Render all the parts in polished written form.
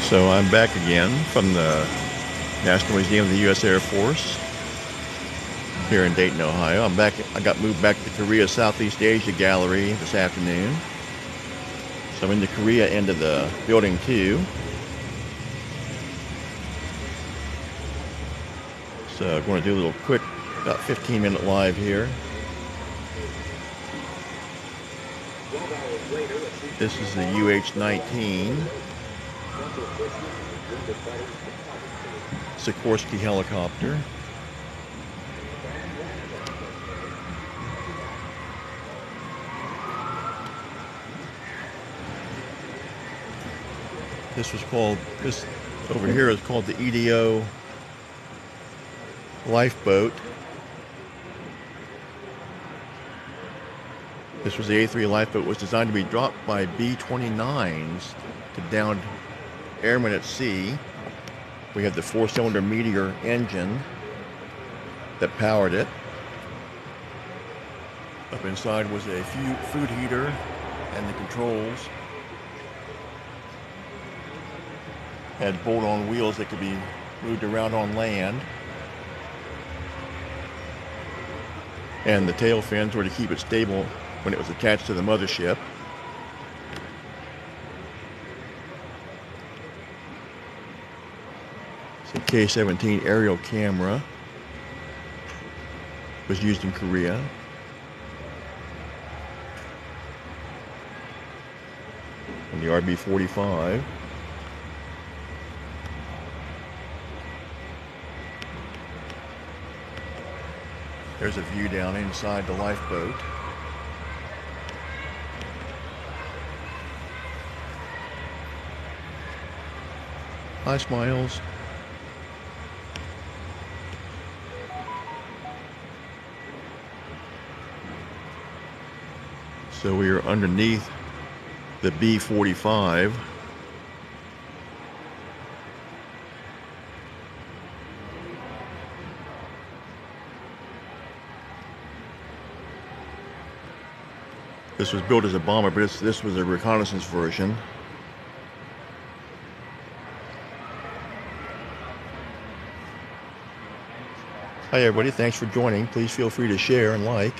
So I'm back again from the National Museum of the U.S. Air Force here in Dayton, Ohio. I'm back. I got moved back to the Korea Southeast Asia Gallery this afternoon. So I'm in the Korea end of the building too. So I'm going to do a little quick, about 15-minute live here. This is the UH-19 Sikorsky helicopter. This over here is called the EDO lifeboat. This was the A3 lifeboat, was designed to be dropped by B-29s to downed airmen at sea. We have the 4-cylinder Meteor engine that powered it. Up inside was a food heater and the controls. Had bolt-on wheels that could be moved around on land. And the tail fins were to keep it stable when it was attached to the mothership. The K-17 aerial camera was used in Korea. And the RB-45. There's a view down inside the lifeboat. Hi, Smiles. So we are underneath the B-45. This was built as a bomber, but this was a reconnaissance version. Hi everybody, thanks for joining. Please feel free to share and like.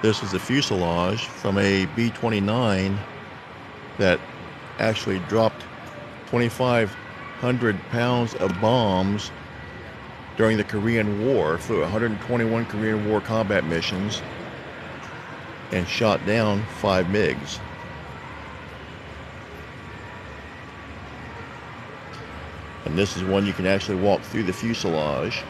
This is the fuselage from a B-29 that actually dropped 2,500 pounds of bombs during the Korean War, flew 121 Korean War combat missions, and shot down 5 MiGs. And this is one you can actually walk through the fuselage.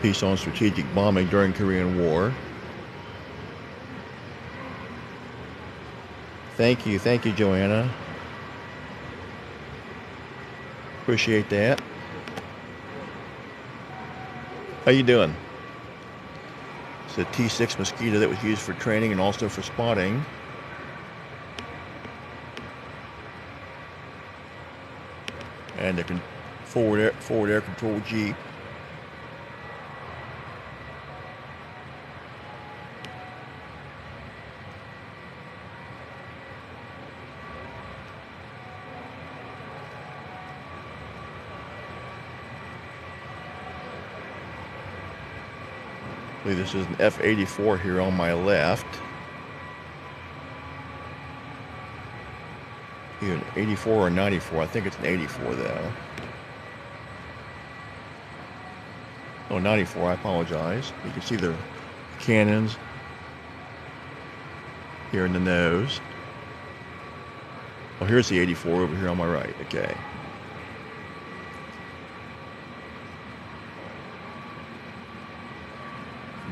Piece on strategic bombing during Korean War. Thank you, Joanna. Appreciate that. How you doing? It's a T6 Mosquito that was used for training and also for spotting. And the forward air control Jeep. This is an F-84 here on my left. Either an 84 or 94. I think it's an 84 though. Oh, 94, I apologize. You can see the cannons here in the nose. Oh, here's the 84 over here on my right. Okay.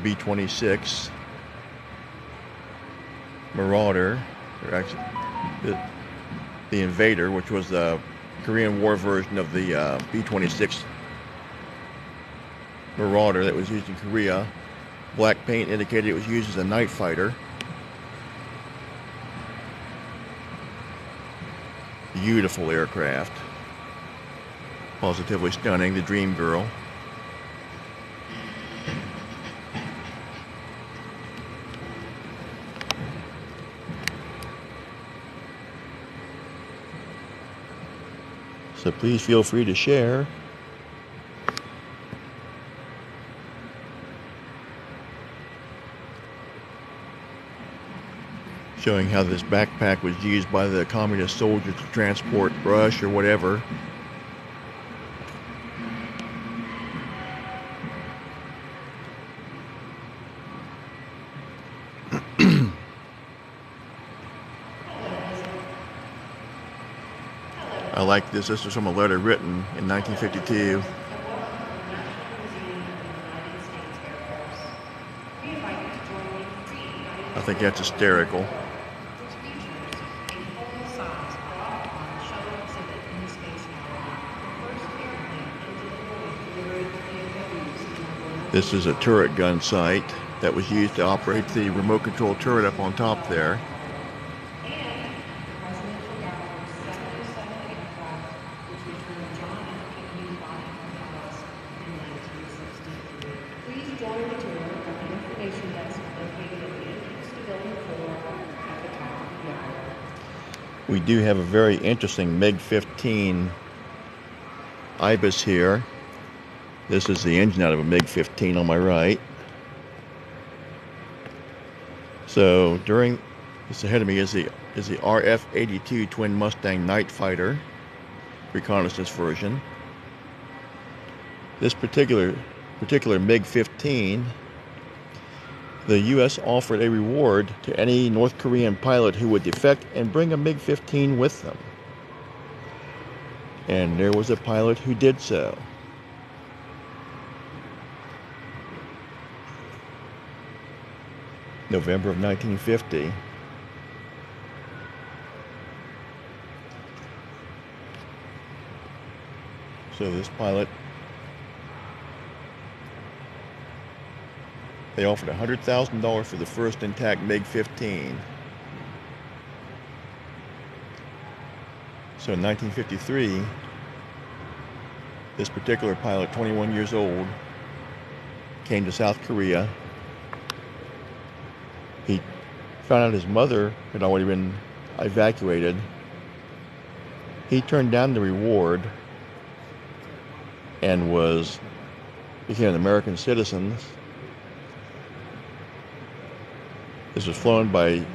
B-26 Marauder, or actually the Invader, which was the Korean War version of the B-26 Marauder that was used in Korea. Black paint indicated it was used as a night fighter. Beautiful aircraft. Positively stunning, the Dream Girl. So please feel free to share. Showing how this backpack was used by the communist soldiers to transport brush or whatever. I like this. This was from a letter written in 1952. I think that's hysterical. This is a turret gun sight that was used to operate the remote control turret up on top there. We do have a very interesting MiG-15 IBIS here. This is the engine out of a MiG-15 on my right. So this ahead of me is the RF-82 Twin Mustang Night Fighter reconnaissance version. This particular MiG-15, the U.S. offered a reward to any North Korean pilot who would defect and bring a MiG-15 with them. And there was a pilot who did so. November of 1950. So this pilot, they offered $100,000 for the first intact MiG-15. So in 1953, this particular pilot, 21 years old, came to South Korea. He found out his mother had already been evacuated. He turned down the reward and became an American citizen. This was flown by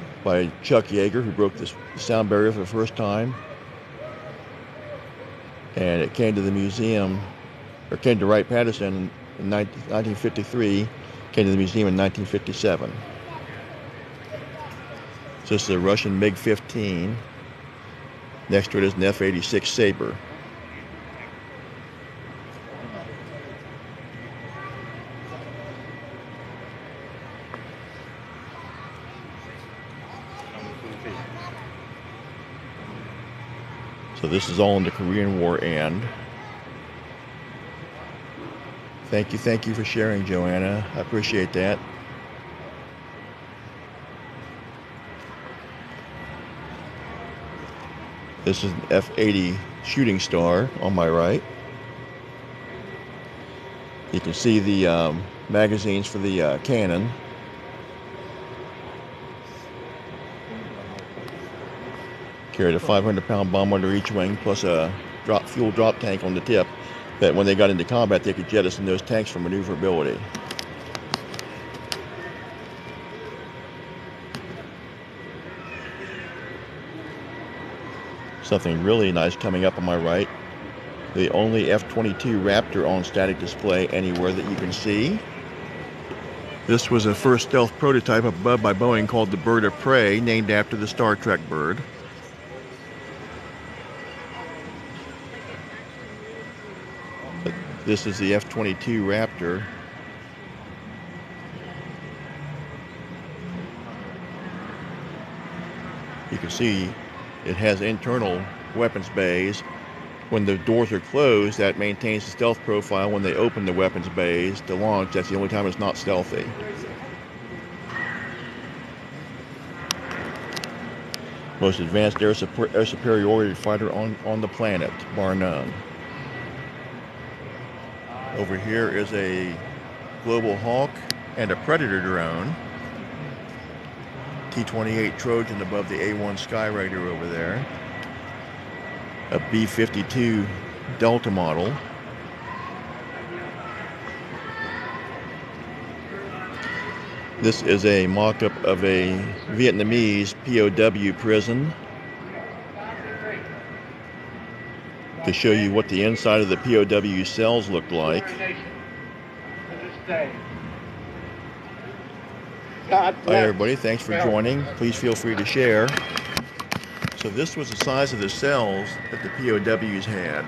Chuck Yeager, who broke the sound barrier for the first time. And it came to the museum, or came to Wright-Patterson in 1953, came to the museum in 1957. So this is a Russian MiG-15. Next to it is an F-86 Sabre. So this is all in the Korean War end. Thank you for sharing, Joanna. I appreciate that. This is an F-80 Shooting Star on my right. You can see the magazines for the cannon. Carried a 500-pound bomb under each wing, plus a fuel drop tank on the tip, that when they got into combat, they could jettison those tanks for maneuverability. Something really nice coming up on my right. The only F-22 Raptor on static display anywhere that you can see. This was a first stealth prototype above by Boeing called the Bird of Prey, named after the Star Trek bird. This is the F-22 Raptor. You can see it has internal weapons bays. When the doors are closed, that maintains the stealth profile. When they open the weapons bays to launch, that's the only time it's not stealthy. Most advanced air superiority fighter on the planet, bar none. Over here is a Global Hawk and a Predator drone. T-28 Trojan above the A-1 Skyraider over there. a B-52 Delta model. This is a mock-up of a Vietnamese POW prison to show you what the inside of the POW cells look like. Hi everybody, thanks for joining. Please feel free to share. So this was the size of the cells that the POWs had.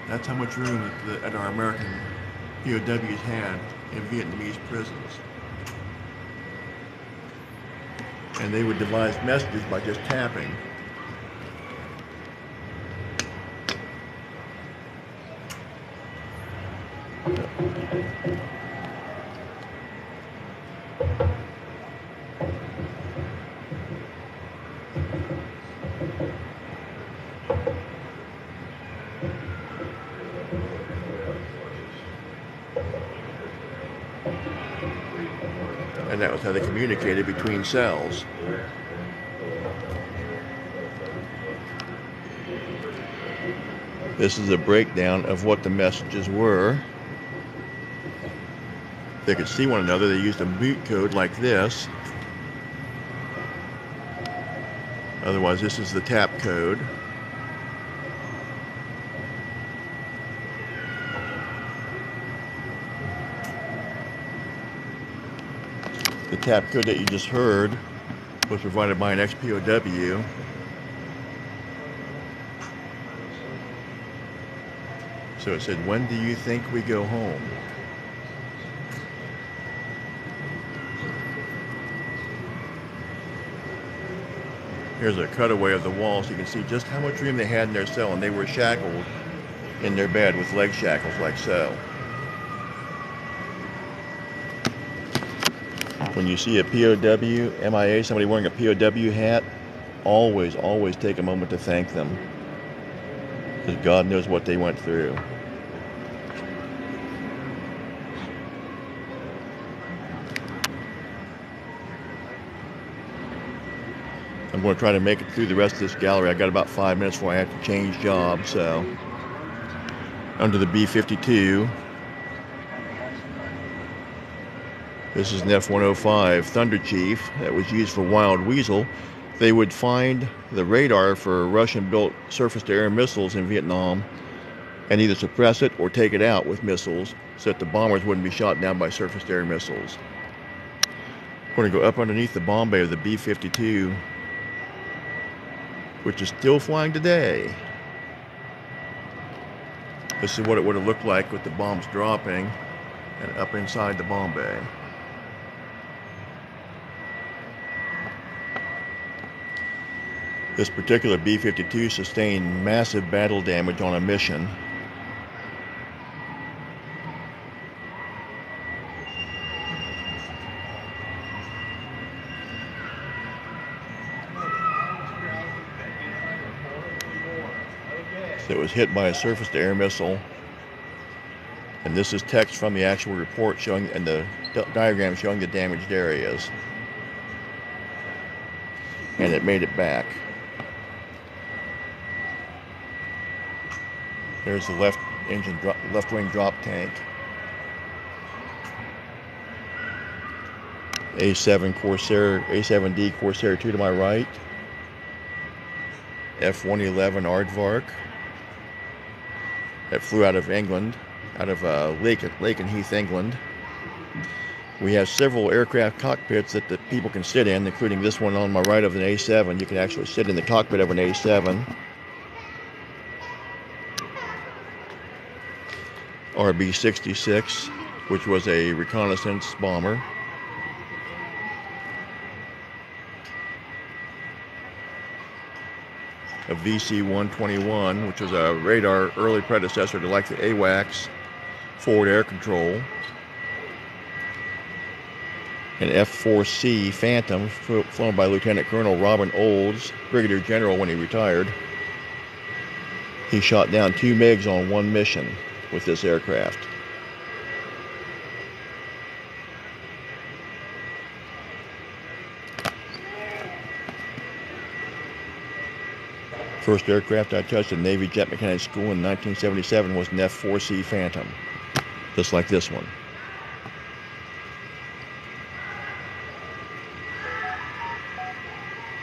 That's how much room that our American POWs had in Vietnamese prisons. And they would devise messages by just tapping. And that was how they communicated between cells. This is a breakdown of what the messages were. They could see one another. They used a mute code like this. Otherwise, this is the tap code. The tap code that you just heard was provided by an ex-POW. So it said, "When do you think we go home?" Here's a cutaway of the wall so you can see just how much room they had in their cell, and they were shackled in their bed with leg shackles like so. When you see a POW, MIA, somebody wearing a POW hat, always take a moment to thank them, because God knows what they went through. I'm going to try to make it through the rest of this gallery. I got about 5 minutes before I have to change jobs. So, under the B-52, this is an F-105 Thunder Chief that was used for Wild Weasel. They would find the radar for Russian-built surface-to-air missiles in Vietnam and either suppress it or take it out with missiles so that the bombers wouldn't be shot down by surface-to-air missiles. We're going to go up underneath the bomb bay of the B-52, which is still flying today. This is what it would have looked like with the bombs dropping and up inside the bomb bay. This particular B-52 sustained massive battle damage on a mission. So it was hit by a surface-to-air missile. And this is text from the actual report showing, and the diagram showing the damaged areas. And it made it back. There's the left wing drop tank. A7D Corsair 2 to my right. F-111 Aardvark that flew out of England, out of Lakenheath, England. We have several aircraft cockpits that the people can sit in, including this one on my right of an A7. You can actually sit in the cockpit of an A7. RB-66, which was a reconnaissance bomber. A VC-121, which was a radar early predecessor to like the AWACS, forward air control. An F-4C Phantom, flown by Lieutenant Colonel Robin Olds, Brigadier General when he retired. He shot down 2 MiGs on one mission with this aircraft. First aircraft I touched at Navy Jet Mechanics School in 1977 was an F-4C Phantom, just like this one.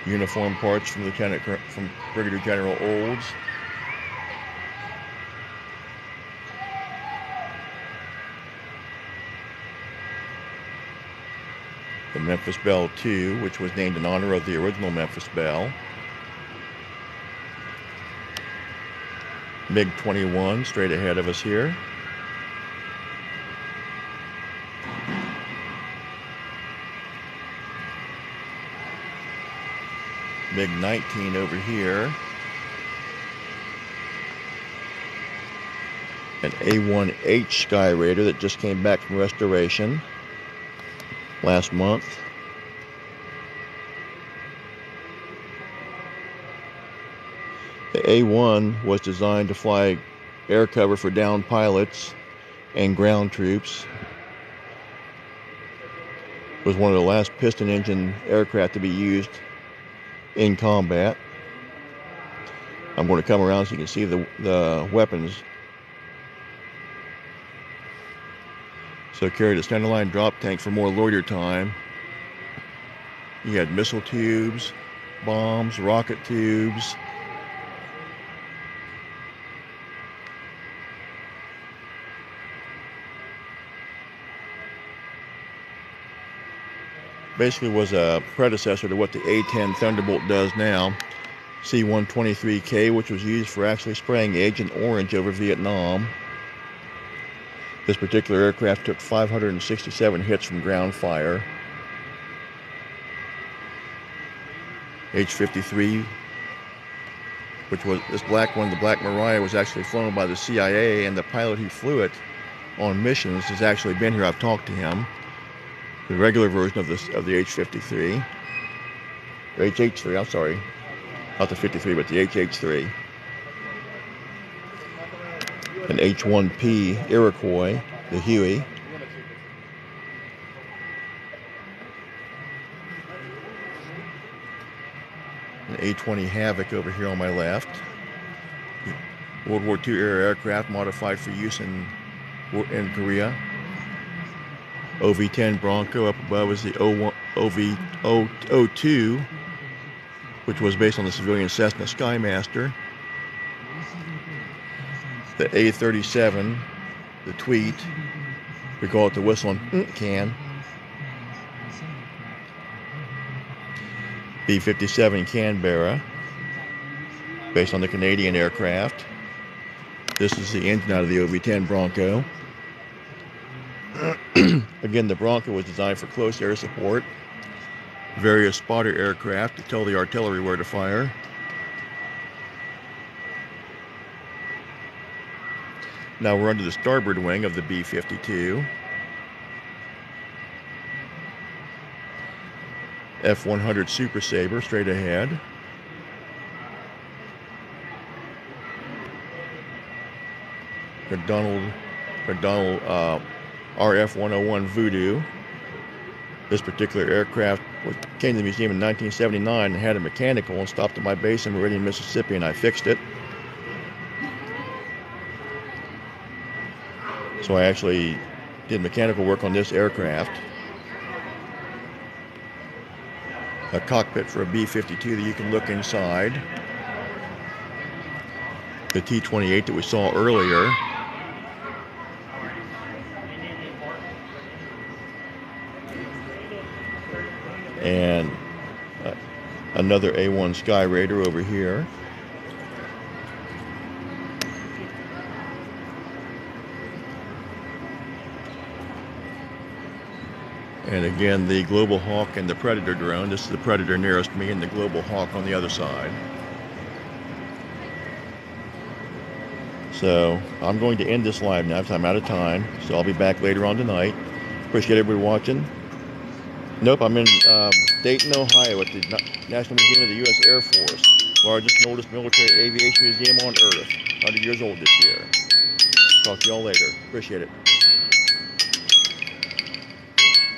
Uniform parts from Brigadier General Olds. The Memphis Belle II, which was named in honor of the original Memphis Belle. MiG-21 straight ahead of us here. MiG-19 over here. An A-1H Sky Raider that just came back from restoration last month. The A-1 was designed to fly air cover for downed pilots and ground troops. It was one of the last piston engine aircraft to be used in combat. I'm going to come around so you can see the weapons. So it carried a centerline drop tank for more loiter time. You had missile tubes, bombs, rocket tubes. Basically was a predecessor to what the A-10 Thunderbolt does now. C-123K, which was used for actually spraying Agent Orange over Vietnam. This particular aircraft took 567 hits from ground fire. H-53, which was this black one, the Black Mariah, was actually flown by the CIA, and the pilot who flew it on missions has actually been here. I've talked to him. The regular version of the H-53, or HH-3, I'm sorry, not the 53, but the HH-3. An H-1P Iroquois, the Huey. An A-20 Havoc over here on my left. World War II era aircraft modified for use in Korea. OV-10 Bronco up above is the OV-02, which was based on the civilian Cessna Skymaster. The A-37, the Tweet, we call it the Whistling Can. B-57 Canberra, based on the Canadian aircraft. This is the engine out of the OV-10 Bronco. Again, the Bronco was designed for close air support. Various spotter aircraft to tell the artillery where to fire. Now we're under the starboard wing of the B-52. F-100 Super Sabre straight ahead. McDonnell RF-101 Voodoo. This particular aircraft came to the museum in 1979 and had a mechanical and stopped at my base in Meridian, Mississippi, and I fixed it. So I actually did mechanical work on this aircraft. A cockpit for a B-52 that you can look inside. The T-28 that we saw earlier. And another A-1 Sky Raider over here. And again, the Global Hawk and the Predator drone. This is the Predator nearest me and the Global Hawk on the other side. So I'm going to end this live now because I'm out of time. So I'll be back later on tonight. Appreciate everybody watching. Nope, I'm in Dayton, Ohio at the National Museum of the U.S. Air Force. Largest and oldest military aviation museum on Earth. 100 years old this year. Talk to y'all later. Appreciate it.